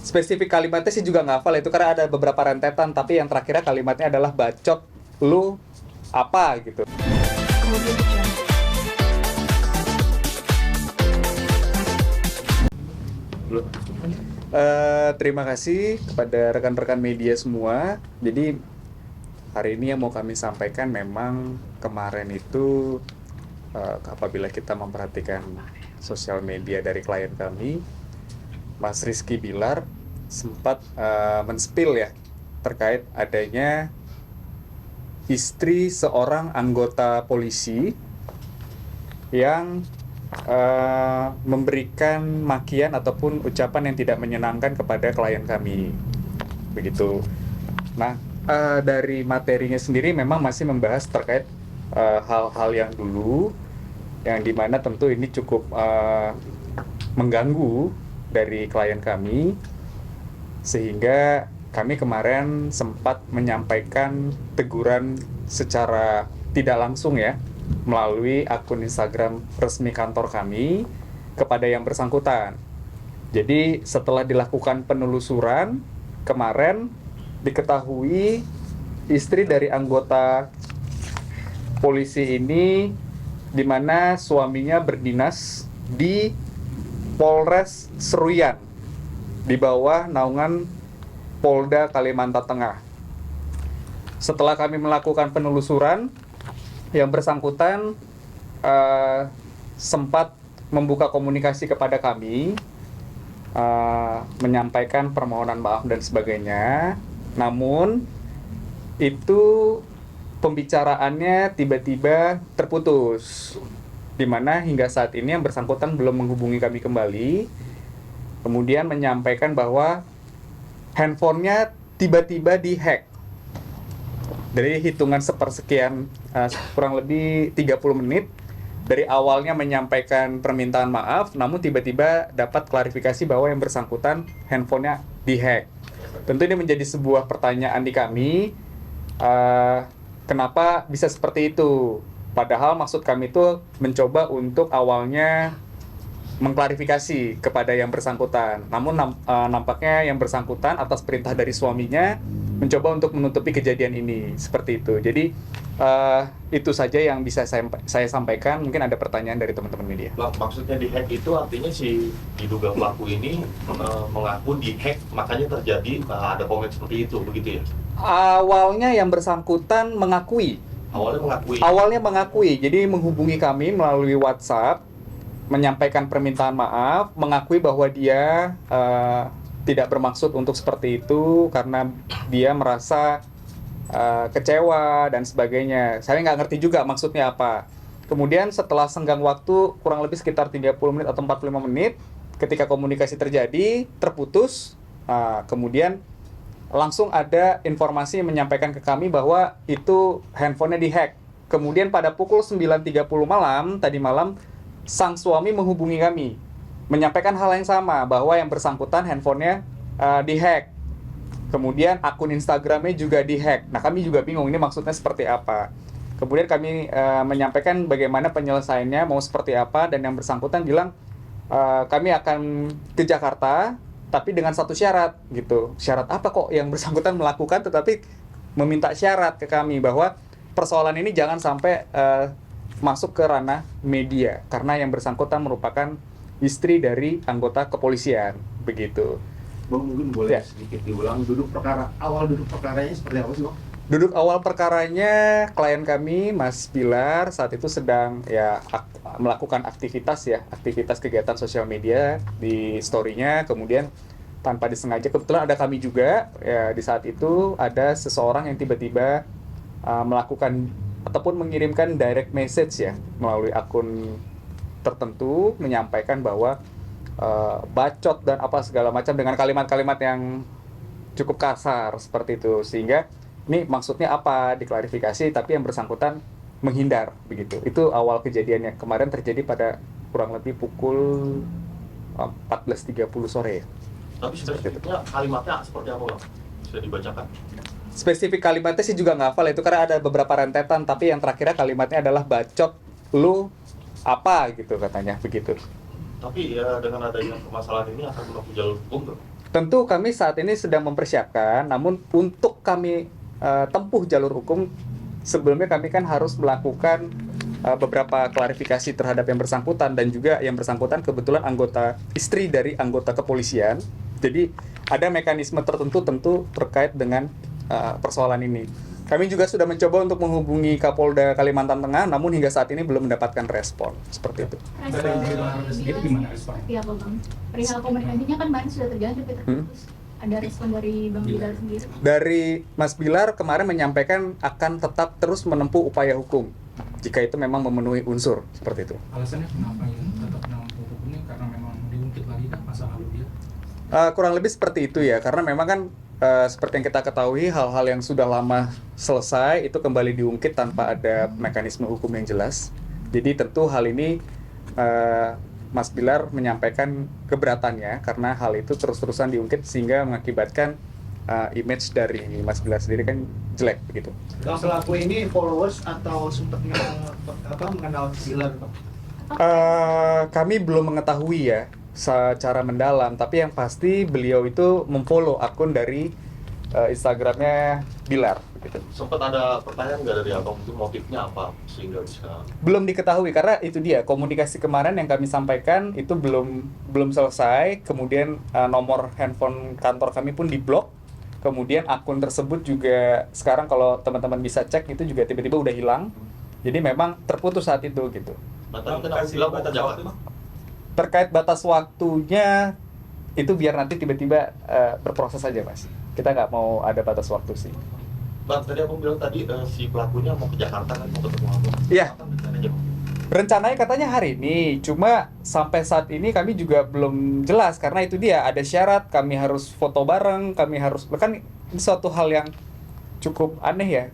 Spesifik kalimatnya sih juga nggak hafal itu karena ada beberapa rentetan, tapi yang terakhirnya kalimatnya adalah bacot lu apa gitu. Terima kasih kepada rekan-rekan media semua. Jadi hari ini yang mau kami sampaikan memang kemarin itu apabila kita memperhatikan sosial media dari klien kami, Mas Rizky Bilar sempat men-spill ya terkait adanya istri seorang anggota polisi yang memberikan makian ataupun ucapan yang tidak menyenangkan kepada klien kami, begitu. Nah, dari materinya sendiri memang masih membahas terkait hal-hal yang dulu, yang dimana tentu ini cukup mengganggu dari klien kami, sehingga kami kemarin sempat menyampaikan teguran secara tidak langsung ya, melalui akun Instagram resmi kantor kami kepada yang bersangkutan. Jadi setelah dilakukan penelusuran, kemarin diketahui istri dari anggota polisi ini di mana suaminya berdinas di Polres Seruyan di bawah naungan Polda Kalimantan Tengah. Setelah kami melakukan penelusuran, yang bersangkutan sempat membuka komunikasi kepada kami, menyampaikan permohonan maaf dan sebagainya. Namun itu pembicaraannya tiba-tiba terputus, di mana hingga saat ini yang bersangkutan belum menghubungi kami kembali, kemudian menyampaikan bahwa handphonenya tiba-tiba dihack. Dari hitungan sepersekian, kurang lebih 30 menit, dari awalnya menyampaikan permintaan maaf, namun tiba-tiba dapat klarifikasi bahwa yang bersangkutan handphonenya dihack. Tentu ini menjadi sebuah pertanyaan di kami, kenapa bisa seperti itu? Padahal maksud kami itu mencoba untuk awalnya mengklarifikasi kepada yang bersangkutan. Namun nampaknya yang bersangkutan atas perintah dari suaminya mencoba untuk menutupi kejadian ini, seperti itu. Jadi itu saja yang bisa saya sampaikan. Mungkin ada pertanyaan dari teman-teman media. Maksudnya dihack itu artinya si diduga pelaku ini mengaku dihack, makanya terjadi ada komen seperti itu, begitu ya? Awalnya yang bersangkutan mengakui. Awalnya mengakui. Jadi menghubungi kami melalui WhatsApp, menyampaikan permintaan maaf, mengakui bahwa dia tidak bermaksud untuk seperti itu karena dia merasa kecewa dan sebagainya. Saya nggak ngerti juga maksudnya apa. Kemudian setelah senggang waktu kurang lebih sekitar 30 menit atau 45 menit, ketika komunikasi terjadi, terputus, kemudian langsung ada informasi yang menyampaikan ke kami bahwa itu handphonenya dihack. Kemudian pada pukul 9.30 malam, tadi malam, sang suami menghubungi kami, menyampaikan hal yang sama, bahwa yang bersangkutan handphonenya dihack. Kemudian akun Instagramnya juga dihack. Nah, kami juga bingung ini maksudnya seperti apa. Kemudian kami menyampaikan bagaimana penyelesaiannya, mau seperti apa, dan yang bersangkutan bilang kami akan ke Jakarta, tapi dengan satu syarat gitu. Syarat apa kok yang bersangkutan melakukan tetapi meminta syarat ke kami bahwa persoalan ini jangan sampai masuk ke ranah media karena yang bersangkutan merupakan istri dari anggota kepolisian, begitu. Bang, mungkin boleh sedikit diulang duduk perkaranya seperti apa sih, Bang? Duduk awal perkaranya, klien kami Mas Bilar saat itu sedang melakukan aktivitas kegiatan sosial media di story-nya, kemudian tanpa disengaja kebetulan ada kami juga ya, di saat itu ada seseorang yang tiba-tiba melakukan ataupun mengirimkan direct message ya melalui akun tertentu menyampaikan bahwa bacot dan apa segala macam dengan kalimat-kalimat yang cukup kasar seperti itu, sehingga ini maksudnya apa diklarifikasi tapi yang bersangkutan menghindar, begitu. Itu awal kejadiannya kemarin terjadi pada kurang lebih pukul 14.30 sore ya. Tapi spesifiknya kalimatnya seperti apa, Bang? Bisa dibacakan? Spesifik kalimatnya sih juga nggak hafal itu karena ada beberapa rentetan, tapi yang terakhirnya kalimatnya adalah bacot lu apa gitu katanya, begitu. Tapi ya dengan adanya permasalahan ini akan menempuh jalur hukum, bro? Tentu kami saat ini sedang mempersiapkan, namun untuk kami tempuh jalur hukum, sebelumnya kami kan harus melakukan beberapa klarifikasi terhadap yang bersangkutan, dan juga yang bersangkutan kebetulan istri dari anggota kepolisian. Jadi ada mekanisme tertentu tentu terkait dengan persoalan ini. Kami juga sudah mencoba untuk menghubungi Kapolda Kalimantan Tengah, namun hingga saat ini belum mendapatkan respon. Seperti itu. Respon sendiri gimana respon? Seperti apa Bang? Perihal komunikasinya kan kemarin sudah terjalin tapi terputus. Ada respon dari Bang Bilar sendiri? Dari Mas Bilar kemarin menyampaikan akan tetap terus menempuh upaya hukum jika itu memang memenuhi unsur seperti itu. Alasannya kenapa ya tetap menempuh hukumnya, karena memang diungkit lagi kan masa lalu dia? Kurang lebih seperti itu ya, karena memang kan seperti yang kita ketahui, hal-hal yang sudah lama selesai itu kembali diungkit tanpa ada mekanisme hukum yang jelas. Jadi tentu hal ini Mas Bilar menyampaikan keberatannya karena hal itu terus-terusan diungkit sehingga mengakibatkan image dari Mas Bilar sendiri kan jelek begitu. Kalau pelaku ini followers atau sempat mengenal Bilar? Kami belum mengetahui ya secara mendalam, tapi yang pasti beliau itu memfollow akun dari Instagramnya Bilar gitu. Sempat ada pertanyaan nggak dari abang, mungkin motifnya apa sehingga bisa? Belum diketahui karena itu dia komunikasi kemarin yang kami sampaikan itu belum selesai. Kemudian nomor handphone kantor kami pun diblok. Kemudian akun tersebut juga sekarang kalau teman-teman bisa cek itu juga tiba-tiba udah hilang. Jadi memang terputus saat itu gitu. Nah, tadi kenapa bilang batas waktu? Terkait batas waktunya itu biar nanti tiba-tiba berproses saja Mas. Kita nggak mau ada batas waktu sih. Bang, tadi abang bilang tadi si pelakunya mau ke Jakarta kan, mau ketemu abang. Iya. Apa rencananya, Bang? Rencananya katanya hari ini, cuma sampai saat ini kami juga belum jelas karena itu dia ada syarat, kami harus foto bareng, kami harus, kan ini suatu hal yang cukup aneh ya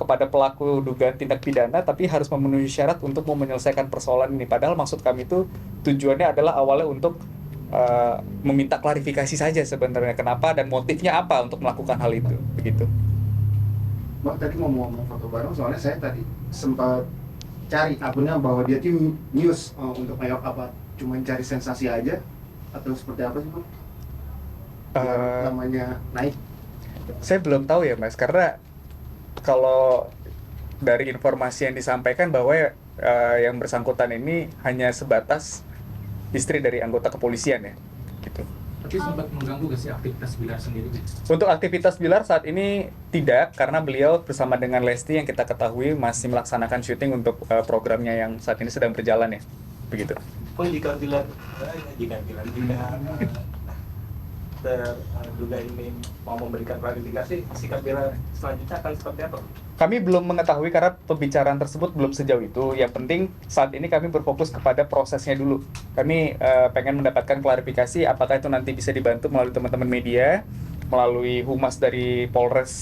kepada pelaku dugaan tindak pidana tapi harus memenuhi syarat untuk mau menyelesaikan persoalan ini. Padahal maksud kami itu tujuannya adalah awalnya untuk meminta klarifikasi saja sebenarnya kenapa dan motifnya apa untuk melakukan hal itu, begitu. Bang tadi ngomong foto bareng, soalnya saya tadi sempat cari akunnya bahwa dia tuh news untuk kayak apa, cuma cari sensasi aja atau seperti apa sih Bang? Namanya naik. Saya belum tahu ya Mas, karena kalau dari informasi yang disampaikan bahwa yang bersangkutan ini hanya sebatas istri dari anggota kepolisian ya, gitu. Tapi sempat mengganggu gak sih aktivitas Bilar sendiri? Untuk aktivitas Bilar saat ini tidak, karena beliau bersama dengan Lesti yang kita ketahui masih melaksanakan syuting untuk programnya yang saat ini sedang berjalan ya, begitu. Oh, jika Bilar terduga ini mau memberikan klarifikasi, sikap Bilar selanjutnya akan seperti apa? Kami belum mengetahui karena pembicaraan tersebut belum sejauh itu. Yang penting saat ini kami berfokus kepada prosesnya dulu. Kami pengen mendapatkan klarifikasi apakah itu nanti bisa dibantu melalui teman-teman media, melalui humas dari Polres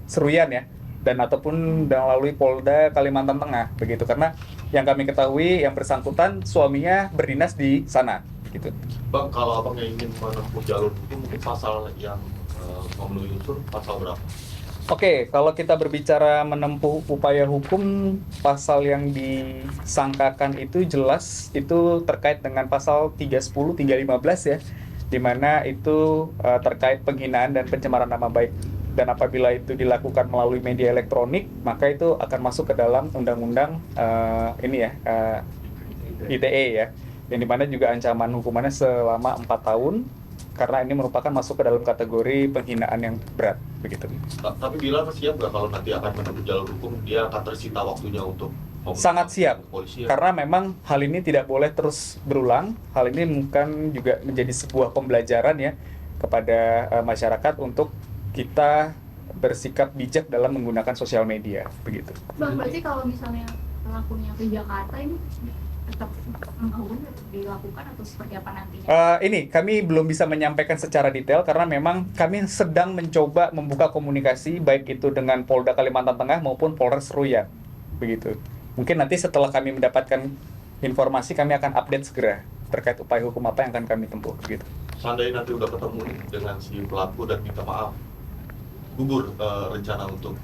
Seruyan ya, dan ataupun melalui Polda Kalimantan Tengah begitu. Karena yang kami ketahui yang bersangkutan suaminya berdinas di sana gitu. Bang, kalau abang yang ingin menempuh jalur hukum, mungkin pasal yang memenuhi unsur pasal berapa? Oke, kalau kita berbicara menempuh upaya hukum, pasal yang disangkakan itu jelas itu terkait dengan pasal 310, 315 ya, di mana itu terkait penghinaan dan pencemaran nama baik. Dan apabila itu dilakukan melalui media elektronik, maka itu akan masuk ke dalam undang-undang ITE ya, yang dimana juga ancaman hukumannya selama 4 tahun. Karena ini merupakan masuk ke dalam kategori penghinaan yang berat, begitu. Tapi Bilar siap nggak kalau nanti akan menempuh jalur hukum, dia akan tersita waktunya untuk sangat siap, kepolisian? karena memang hal ini tidak boleh terus berulang. Hal ini mungkin juga menjadi sebuah pembelajaran ya kepada masyarakat untuk kita bersikap bijak dalam menggunakan sosial media, begitu. Bang, berarti kalau misalnya pelakunya ke Jakarta ini tetap hukum dilakukan atau seperti apa nantinya? Ini kami belum bisa menyampaikan secara detail karena memang kami sedang mencoba membuka komunikasi baik itu dengan Polda Kalimantan Tengah maupun Polres Seruyan, begitu. Mungkin nanti setelah kami mendapatkan informasi kami akan update segera terkait upaya hukum apa yang akan kami tempuh, begitu. Seandainya nanti udah ketemu dengan si pelaku dan minta maaf, gugur rencana untuk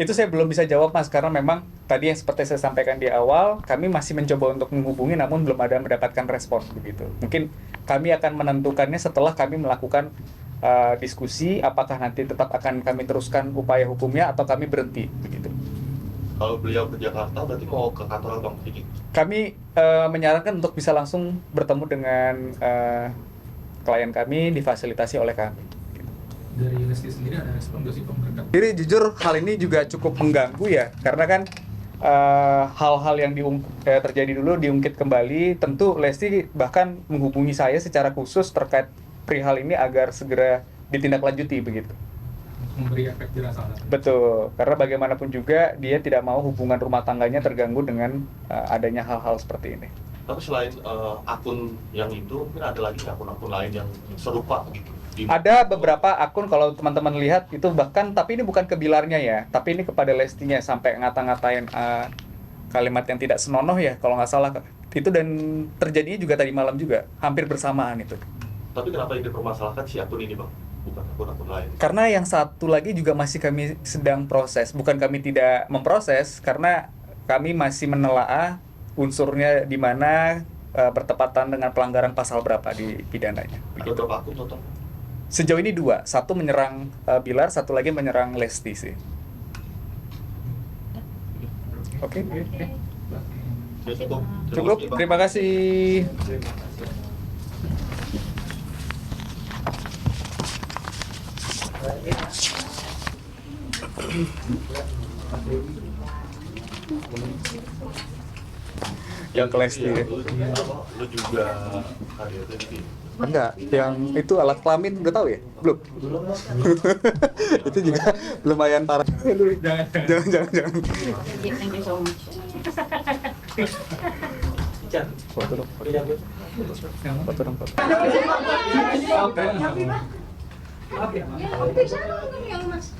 Itu saya belum bisa jawab Mas, karena memang tadi yang seperti saya sampaikan di awal, kami masih mencoba untuk menghubungi namun belum ada mendapatkan respon begitu. Mungkin kami akan menentukannya setelah kami melakukan diskusi apakah nanti tetap akan kami teruskan upaya hukumnya atau kami berhenti begitu. Kalau beliau ke Jakarta berarti mau ke kantor Bang Fikri? Kami menyarankan untuk bisa langsung bertemu dengan klien kami, difasilitasi oleh kami. Dari Lesti sendiri ada respon nggak sih Bang terkait? Jadi jujur hal ini juga cukup mengganggu ya, karena kan hal-hal yang terjadi dulu diungkit kembali. Tentu Lesti bahkan menghubungi saya secara khusus terkait perihal ini agar segera ditindaklanjuti begitu. Memberi efek jerah salah. Betul, karena bagaimanapun juga dia tidak mau hubungan rumah tangganya terganggu dengan adanya hal-hal seperti ini. Tapi selain akun yang itu, mungkin ada lagi akun-akun lain yang serupa gitu? Ada beberapa akun kalau teman-teman lihat itu bahkan, tapi ini bukan ke Bilarnya ya, tapi ini kepada Lestinya sampai ngata-ngatain kalimat yang tidak senonoh ya kalau nggak salah itu, dan terjadinya juga tadi malam juga hampir bersamaan itu. Tapi kenapa yang dipermasalahkan si akun ini Bang? Bukan akun-akun lain? Karena yang satu lagi juga masih kami sedang proses, bukan kami tidak memproses, karena kami masih menelaah unsurnya di mana bertepatan dengan pelanggaran pasal berapa di pidananya. Ada berapa akun total? Sejauh ini 2, satu menyerang Bilar, satu lagi menyerang Lesti sih. Oke. Ya, Cukup, terima kasih. Yang ke Lesti ya? Lu juga hadir tadi. Enggak, yang itu alat kelamin udah tahu ya? Belum? Itu juga lumayan parah. Jangan. Thank you so much. Foto dong. Ya, bisa dong yang Mas.